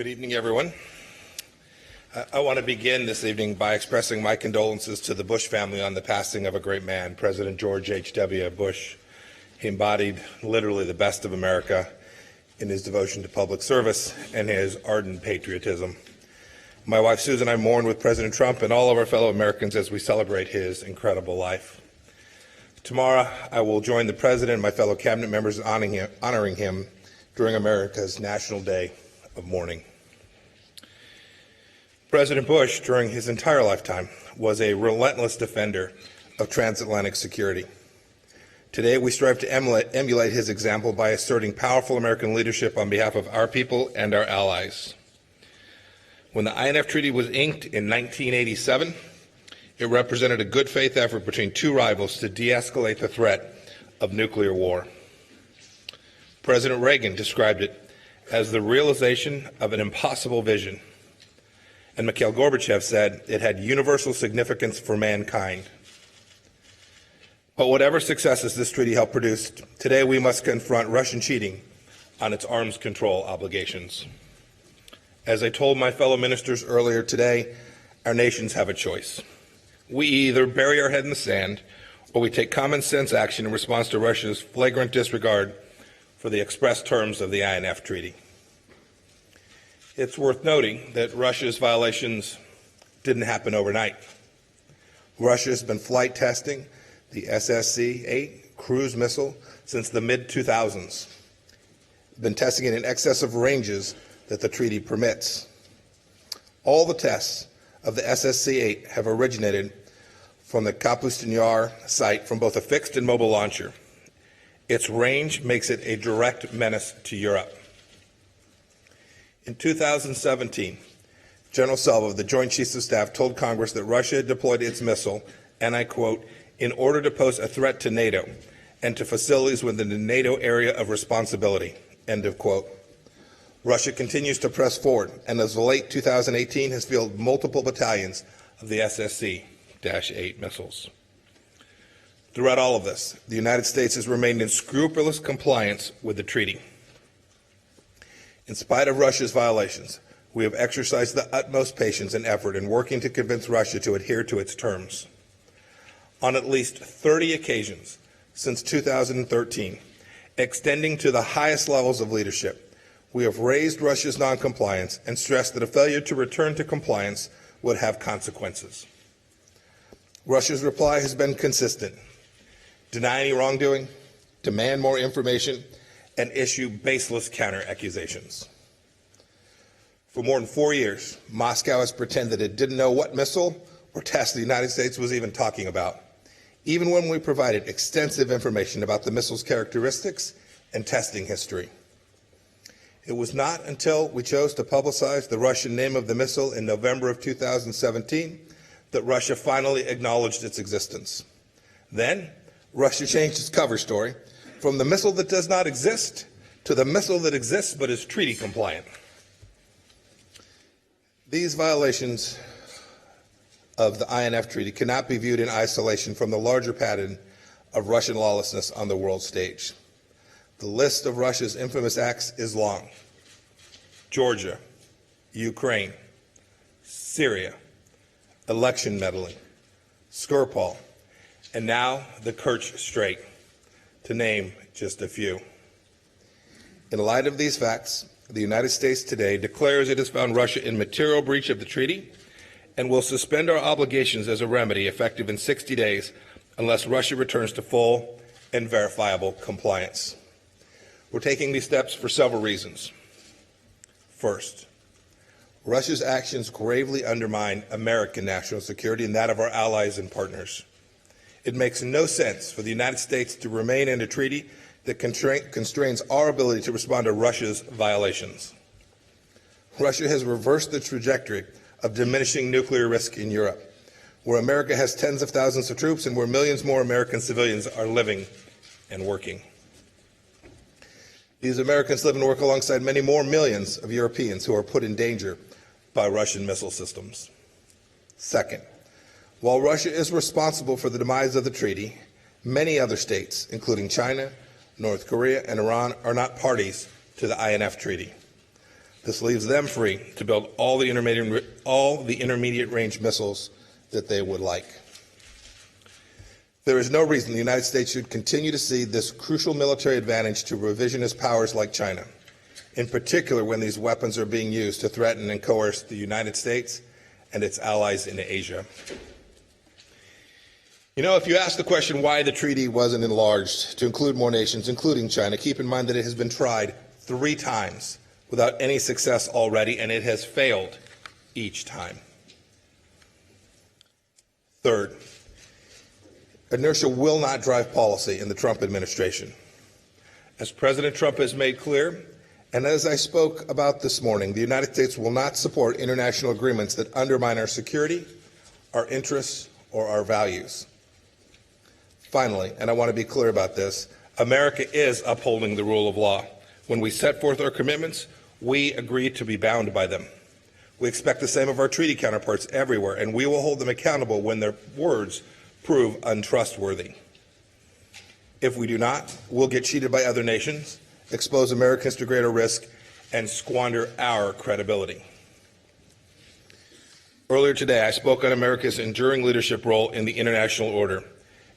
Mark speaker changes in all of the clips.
Speaker 1: Good evening, everyone. I want to begin this evening by expressing my condolences to the Bush family on the passing of a great man, President George H.W. Bush. He embodied literally the best of America in his devotion to public service and his ardent patriotism. My wife Susan and I mourn with President Trump and all of our fellow Americans as we celebrate his incredible life. Tomorrow, I will join the President and my fellow cabinet members in honoring him during America's National Day of Mourning. President Bush, during his entire lifetime, was a relentless defender of transatlantic security. Today, we strive to emulate his example by asserting powerful American leadership on behalf of our people and our allies. When the INF Treaty was inked in 1987, it represented a good faith effort between two rivals to de-escalate the threat of nuclear war. President Reagan described it as the realization of an impossible vision. And Mikhail Gorbachev said it had universal significance for mankind. But whatever successes this treaty helped produce, today we must confront Russian cheating on its arms control obligations. As I told my fellow ministers earlier today, our nations have a choice. We either bury our head in the sand or we take common sense action in response to Russia's flagrant disregard for the express terms of the INF Treaty. It's worth noting that Russia's violations didn't happen overnight. Russia has been flight testing the SSC-8 cruise missile since the mid-2000s. Been testing it in excess of ranges that the treaty permits. All the tests of the SSC-8 have originated from the Kapustin Yar site from both a fixed and mobile launcher. Its range makes it a direct menace to Europe. In 2017, General Selva, the Joint Chiefs of Staff, told Congress that Russia had deployed its missile, and I quote, in order to pose a threat to NATO and to facilities within the NATO area of responsibility, end of quote. Russia continues to press forward, and as of late 2018 has fielded multiple battalions of the SSC-8 missiles. Throughout all of this, the United States has remained in scrupulous compliance with the treaty. In spite of Russia's violations, we have exercised the utmost patience and effort in working to convince Russia to adhere to its terms. On at least 30 occasions since 2013, extending to the highest levels of leadership, we have raised Russia's noncompliance and stressed that a failure to return to compliance would have consequences. Russia's reply has been consistent: deny any wrongdoing, demand more information, and issue baseless counter-accusations. For more than 4 years, Moscow has pretended it didn't know what missile or test the United States was even talking about, even when we provided extensive information about the missile's characteristics and testing history. It was not until we chose to publicize the Russian name of the missile in November of 2017 that Russia finally acknowledged its existence. Then, Russia changed its cover story from the missile that does not exist to the missile that exists but is treaty compliant. These violations of the INF Treaty cannot be viewed in isolation from the larger pattern of Russian lawlessness on the world stage. The list of Russia's infamous acts is long. Georgia, Ukraine, Syria, election meddling, Skripal, and now the Kerch Strait, to name just a few. In light of these facts, the United States today declares it has found Russia in material breach of the treaty and will suspend our obligations as a remedy effective in 60 days unless Russia returns to full and verifiable compliance. We're taking these steps for several reasons. First, Russia's actions gravely undermine American national security and that of our allies and partners. It makes no sense for the United States to remain in a treaty that constrains our ability to respond to Russia's violations. Russia has reversed the trajectory of diminishing nuclear risk in Europe, where America has tens of thousands of troops and where millions more American civilians are living and working. These Americans live and work alongside many more millions of Europeans who are put in danger by Russian missile systems. Second, while Russia is responsible for the demise of the treaty, many other states, including China, North Korea, and Iran, are not parties to the INF Treaty. This leaves them free to build all the intermediate range missiles that they would like. There is no reason the United States should continue to cede this crucial military advantage to revisionist powers like China, in particular when these weapons are being used to threaten and coerce the United States and its allies in Asia. You know, if you ask the question why the treaty wasn't enlarged to include more nations, including China, keep in mind that it has been tried 3 times without any success already, and it has failed each time. Third, inertia will not drive policy in the Trump administration. As President Trump has made clear, and as I spoke about this morning, the United States will not support international agreements that undermine our security, our interests, or our values. Finally, and I want to be clear about this, America is upholding the rule of law. When we set forth our commitments, we agree to be bound by them. We expect the same of our treaty counterparts everywhere, and we will hold them accountable when their words prove untrustworthy. If we do not, we'll get cheated by other nations, expose Americans to greater risk, and squander our credibility. Earlier today, I spoke on America's enduring leadership role in the international order,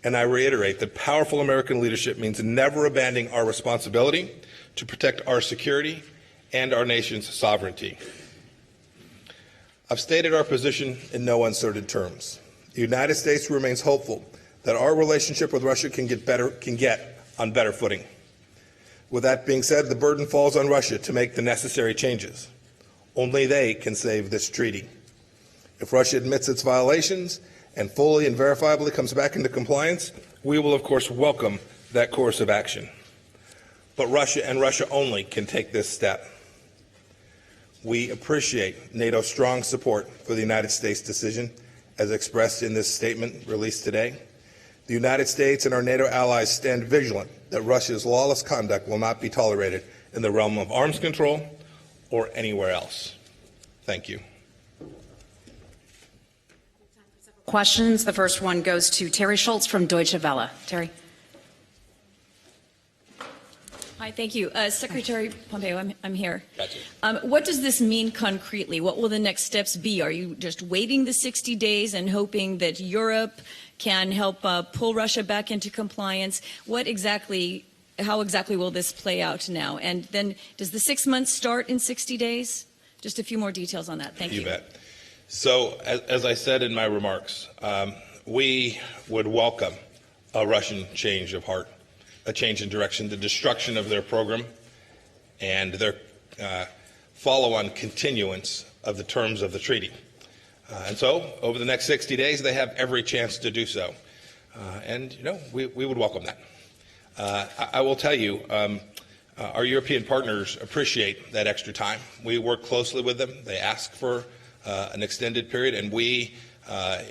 Speaker 1: and I reiterate that powerful American leadership means never abandoning our responsibility to protect our security and our nation's sovereignty. I've stated our position in no uncertain terms. The United States remains hopeful that our relationship with Russia can get on better footing. With that being said, the burden falls on Russia to make the necessary changes. Only they can save this treaty. If Russia admits its violations and fully and verifiably comes back into compliance, we will of course welcome that course of action. But Russia and Russia only can take this step. We appreciate NATO's strong support for the United States decision as expressed in this statement released today. The United States and our NATO allies stand vigilant that Russia's lawless conduct will not be tolerated in the realm of arms control or anywhere else. Thank you.
Speaker 2: Questions. The first one goes to Terry Schultz from Deutsche Welle. Terry.
Speaker 3: Hi, thank you. Secretary Pompeo, I'm here.
Speaker 1: Gotcha.
Speaker 3: What does this mean concretely? What will the next steps be? Are you just waiting the 60 days and hoping that Europe can help pull Russia back into compliance? How exactly will this play out now? And then does the 6 months start in 60 days? Just a few more details on that. Thank you.
Speaker 1: You bet. So, as I said in my remarks, we would welcome a Russian change of heart, a change in direction, the destruction of their program, and their follow-on continuance of the terms of the treaty. And so, over the next 60 days, they have every chance to do so. And, you know, we would welcome that. I will tell you, our European partners appreciate that extra time. We work closely with them. They ask for an extended period, and we,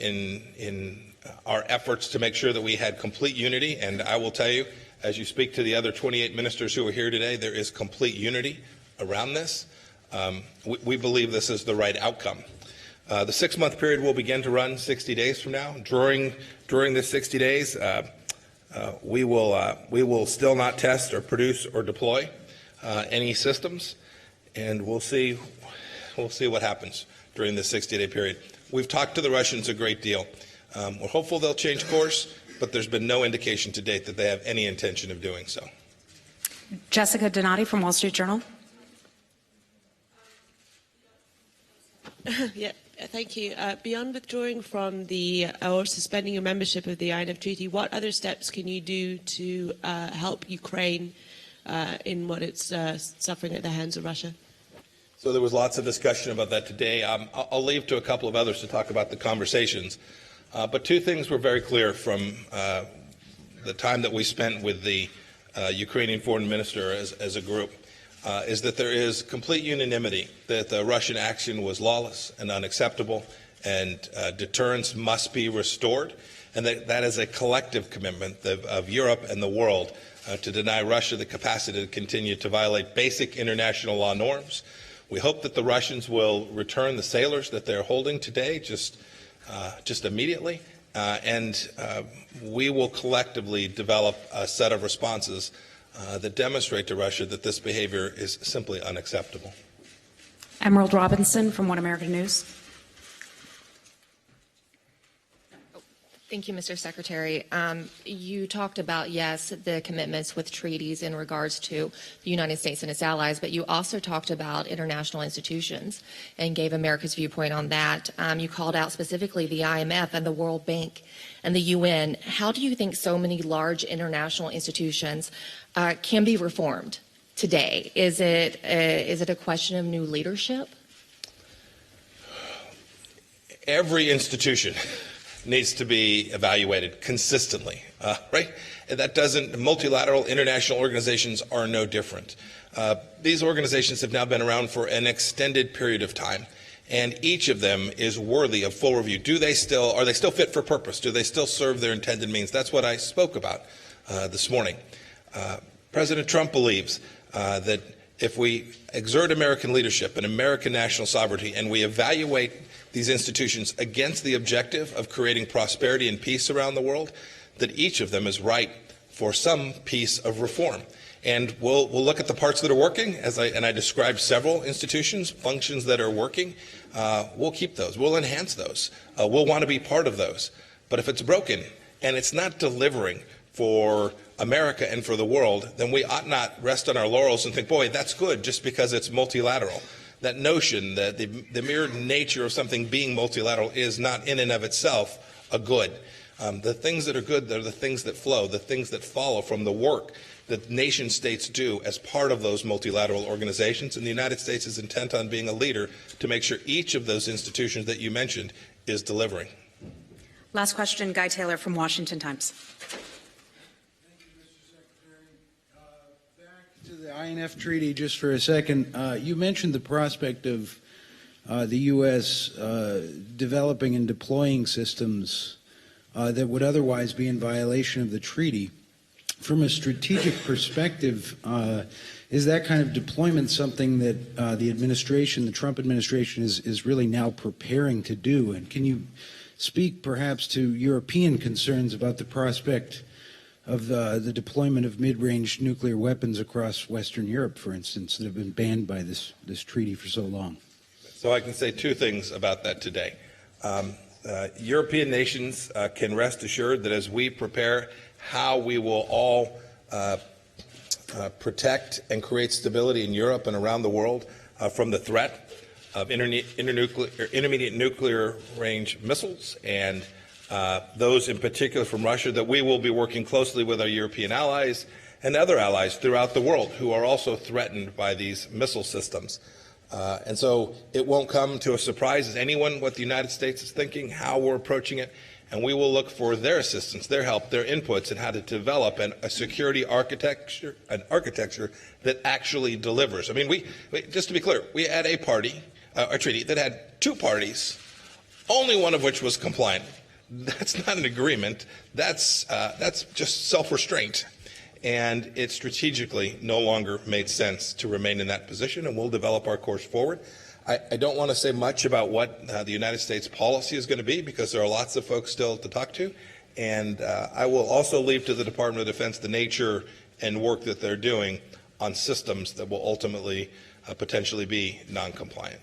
Speaker 1: in our efforts to make sure that we had complete unity, and I will tell you, as you speak to the other 28 ministers who are here today, there is complete unity around this. We believe this is the right outcome. The 6-month period will begin to run 60 days from now. During this 60 days, we will still not test or produce or deploy any systems, and we'll see what happens during this 60-day period. We've talked to the Russians a great deal. We're hopeful they'll change course, but there's been no indication to date that they have any intention of doing so.
Speaker 2: Jessica Donati from Wall Street Journal.
Speaker 4: Yeah, thank you. Beyond withdrawing from the or suspending your membership of the INF Treaty, what other steps can you do to help Ukraine in what it's suffering at the hands of Russia?
Speaker 1: So there was lots of discussion about that today. I'll leave to a couple of others to talk about the conversations. But 2 things were very clear from the time that we spent with the Ukrainian foreign minister as a group, is that there is complete unanimity that the Russian action was lawless and unacceptable, and deterrence must be restored, and that is a collective commitment of Europe and the world to deny Russia the capacity to continue to violate basic international law norms. We hope that the Russians will return the sailors that they're holding today just immediately, and we will collectively develop a set of responses that demonstrate to Russia that this behavior is simply unacceptable.
Speaker 2: Emerald Robinson from One American News.
Speaker 5: Thank you, Mr. Secretary. You talked about, yes, the commitments with treaties in regards to the United States and its allies, but you also talked about international institutions and gave America's viewpoint on that. You called out specifically the IMF and the World Bank and the UN. How do you think so many large international institutions can be reformed today? Is it a question of new leadership?
Speaker 1: Every institution needs to be evaluated consistently, right? And that doesn't, multilateral international organizations are no different. These organizations have now been around for an extended period of time, and each of them is worthy of full review. Are they still fit for purpose? Do they still serve their intended means? That's what I spoke about this morning. President Trump believes that if we exert American leadership and American national sovereignty and we evaluate these institutions against the objective of creating prosperity and peace around the world, that each of them is ripe for some piece of reform. And we'll look at the parts that are working, and I described several institutions, functions that are working. We'll keep those. We'll enhance those. We'll want to be part of those. But if it's broken and it's not delivering for America and for the world, then we ought not rest on our laurels and think, boy, that's good just because it's multilateral. That notion that the mere nature of something being multilateral is not in and of itself a good. The things that are good are the things that flow, the things that follow from the work that nation states do as part of those multilateral organizations. And the United States is intent on being a leader to make sure each of those institutions that you mentioned is delivering.
Speaker 2: Last question, Guy Taylor from Washington Times.
Speaker 6: The INF Treaty, just for a second, you mentioned the prospect of the U.S. Developing and deploying systems that would otherwise be in violation of the treaty. From a strategic perspective, is that kind of deployment something that the administration, the Trump administration, is really now preparing to do? And can you speak perhaps to European concerns about the prospect of the deployment of mid-range nuclear weapons across Western Europe, for instance, that have been banned by this treaty for so long?
Speaker 1: So I can say two things about that today. European nations can rest assured that as we prepare how we will all protect and create stability in Europe and around the world from the threat of intermediate nuclear range missiles and those in particular from Russia, that we will be working closely with our European allies and other allies throughout the world who are also threatened by these missile systems. And so it won't come to a surprise as anyone what the United States is thinking, how we're approaching it, and we will look for their assistance, their help, their inputs in how to develop a security architecture, that actually delivers. I mean, just to be clear, we had a treaty that had two parties, only one of which was compliant. That's not an agreement. That's just self-restraint. And it strategically no longer made sense to remain in that position, and we'll develop our course forward. I don't want to say much about what the United States policy is going to be because there are lots of folks still to talk to. And I will also leave to the Department of Defense the nature and work that they're doing on systems that will ultimately potentially be non-compliant.